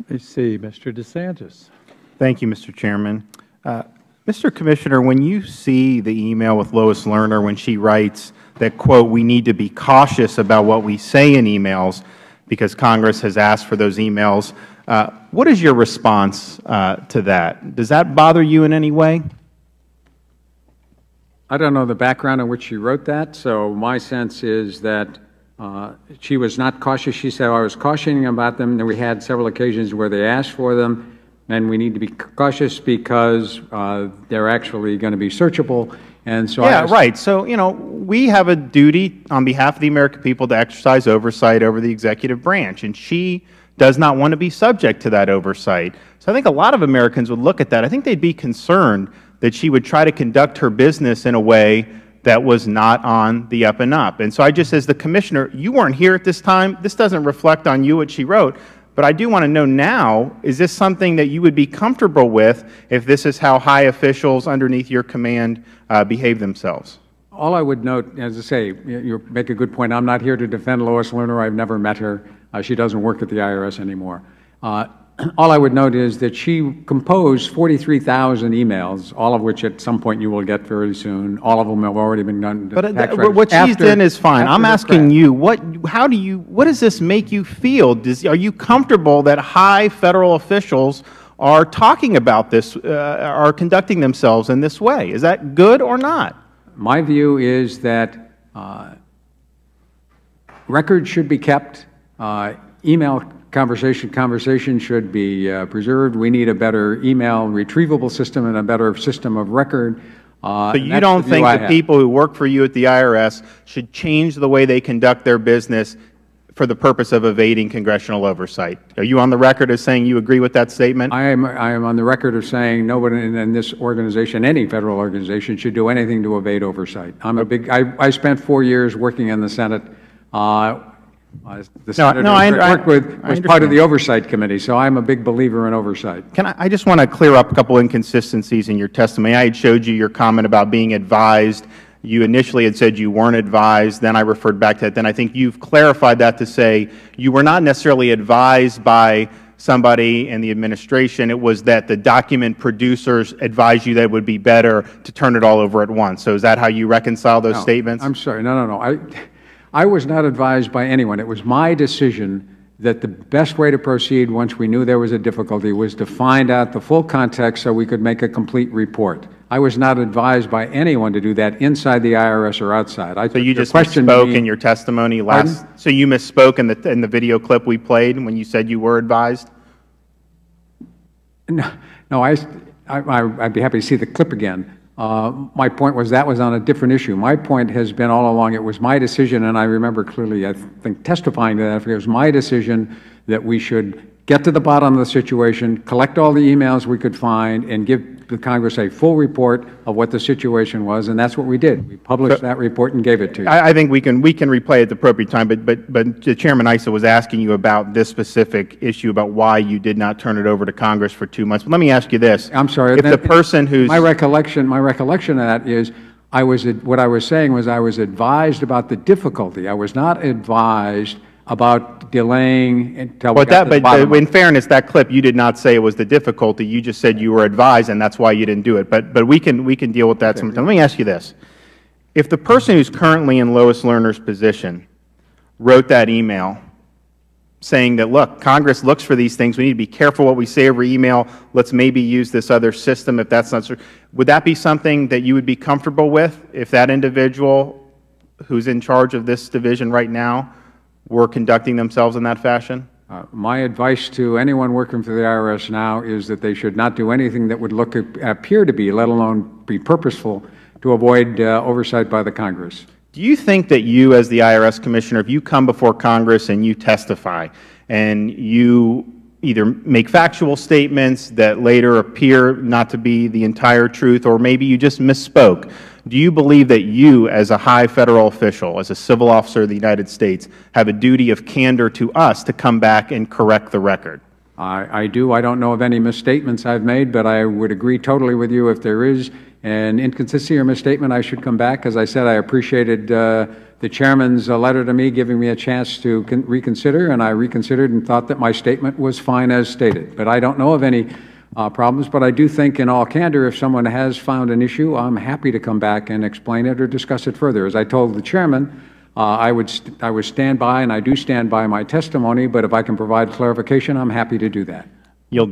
I see. Mr. DeSantis. Thank you, Mr. Chairman. Mr. Commissioner, when you see the email with Lois Lerner when she writes that, quote, we need to be cautious about what we say in emails because Congress has asked for those emails, what is your response to that? Does that bother you in any way? I don't know the background in which she wrote that, so my sense is that she was not cautious. She said, I was cautioning about them, and we had several occasions where they asked for them, and we need to be cautious because they're actually going to be searchable. And so yeah, right. So, you know, we have a duty on behalf of the American people to exercise oversight over the executive branch, and she does not want to be subject to that oversight. So I think a lot of Americans would look at that. I think they'd be concerned that she would try to conduct her business in a way that was not on the up and up. And so I just, as the Commissioner, you weren't here at this time. This doesn't reflect on you what she wrote. But I do want to know now, is this something that you would be comfortable with if this is how high officials underneath your command behave themselves? All I would note, as I say, you make a good point. I'm not here to defend Lois Lerner. I've never met her. She doesn't work at the IRS anymore. All I would note is that she composed 43,000 emails, all of which at some point you will get very soon. All of them have already been done. But what she's done is fine. I'm asking you, what does this make you feel? Are you comfortable that high Federal officials are talking about this, are conducting themselves in this way? Is that good or not? My view is that records should be kept. Email conversation should be preserved. We need a better email retrievable system and a better system of record. So you don't think the people who work for you at the IRS should change the way they conduct their business for the purpose of evading congressional oversight? Are you on the record as saying you agree with that statement? I am on the record of saying nobody in this organization, any Federal organization, should do anything to evade oversight. I spent 4 years working in the Senate. The senator I worked with was part of the Oversight Committee, so I'm a big believer in oversight. I just want to clear up a couple inconsistencies in your testimony. I had showed you your comment about being advised. You initially had said you weren't advised. Then I referred back to that. Then I think you've clarified that to say you were not necessarily advised by somebody in the administration. It was that the document producers advised you that it would be better to turn it all over at once. So is that how you reconcile those statements? I'm sorry. No. I was not advised by anyone. It was my decision that the best way to proceed once we knew there was a difficulty was to find out the full context so we could make a complete report. I was not advised by anyone to do that inside the IRS or outside. So you just misspoke in your testimony last? So you misspoke in the video clip we played when you said you were advised? No, I'd be happy to see the clip again. My point was that was on a different issue. My point has been all along it was my decision, and I remember clearly, I think, testifying to that. It was my decision that we should get to the bottom of the situation, collect all the emails we could find, and give the Congress a full report of what the situation was, and that's what we did. We published that report and gave it to you. I think we can replay at the appropriate time, but Chairman Issa was asking you about this specific issue about why you did not turn it over to Congress for 2 months. But let me ask you this. I'm sorry. If the person who's... My recollection of that is what I was saying was I was advised about the difficulty. I was not advised about delaying until we got to the bottom. But in fairness, that clip, you did not say it was the difficulty. You just said you were advised, and that's why you didn't do it. But we can deal with that sometime. Let me ask you this. If the person who's currently in Lois Lerner's position wrote that email saying that, look, Congress looks for these things. We need to be careful what we say over email. Let's maybe use this other system if that's not true. Would that be something that you would be comfortable with if that individual who's in charge of this division right now were conducting themselves in that fashion? My advice to anyone working for the IRS now is that they should not do anything that would appear to be, let alone be purposeful, to avoid oversight by the Congress. Do you think that you, as the IRS Commissioner, if you come before Congress and you testify and you either make factual statements that later appear not to be the entire truth, or maybe you just misspoke, do you believe that you, as a high Federal official, as a civil officer of the United States, have a duty of candor to us to come back and correct the record? I do. I don't know of any misstatements I've made, but I would agree totally with you. If there is an inconsistency or misstatement, I should come back. As I said, I appreciated the the Chairman's letter to me giving me a chance to reconsider, and I reconsidered and thought that my statement was fine as stated. But I don't know of any problems, but I do think in all candor, if someone has found an issue, I'm happy to come back and explain it or discuss it further. As I told the Chairman, I would stand by, and I do stand by my testimony, but if I can provide clarification, I'm happy to do that. Yield back.